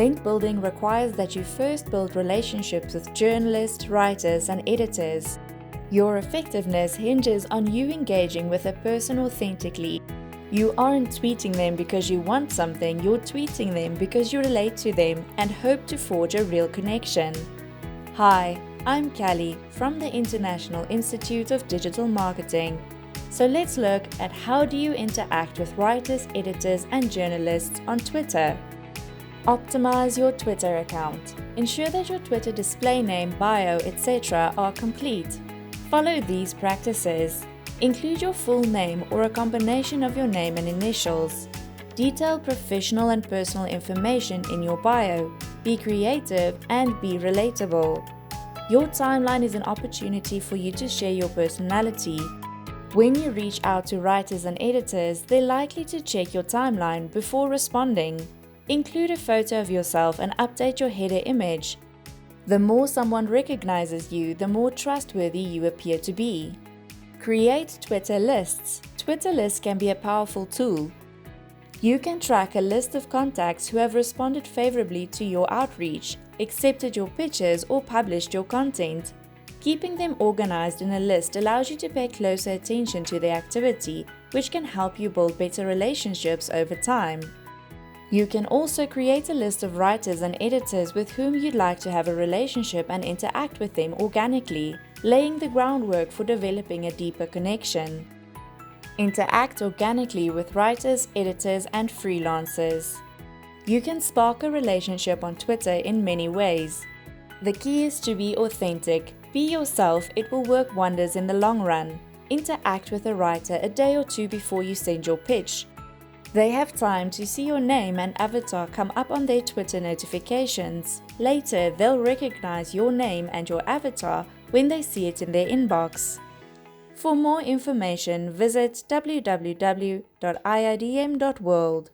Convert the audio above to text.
Link building requires that you first build relationships with journalists, writers, and editors. Your effectiveness hinges on you engaging with a person authentically. You aren't tweeting them because you want something, you're tweeting them because you relate to them and hope to forge a real connection. Hi, I'm Callie from the International Institute of Digital Marketing. So let's look at how do you interact with writers, editors, and journalists on Twitter. Optimize your Twitter account. Ensure that your Twitter display name, bio, etc. are complete. Follow these practices. Include your full name or a combination of your name and initials. Detail professional and personal information in your bio. Be creative and be relatable. Your timeline is an opportunity for you to share your personality. When you reach out to writers and editors, they're likely to check your timeline before responding. Include a photo of yourself and update your header image. The more someone recognizes you, the more trustworthy you appear to be. Create Twitter lists. Twitter lists can be a powerful tool. You can track a list of contacts who have responded favorably to your outreach, accepted your pitches, or published your content. Keeping them organized in a list allows you to pay closer attention to their activity, which can help you build better relationships over time. You can also create a list of writers and editors with whom you'd like to have a relationship and interact with them organically, laying the groundwork for developing a deeper connection. Interact organically with writers, editors, and freelancers. You can spark a relationship on Twitter in many ways. The key is to be authentic. Be yourself, it will work wonders in the long run. Interact with a writer a day or two before you send your pitch. They have time to see your name and avatar come up on their Twitter notifications. Later, they'll recognize your name and your avatar when they see it in their inbox. For more information, visit www.iidm.world.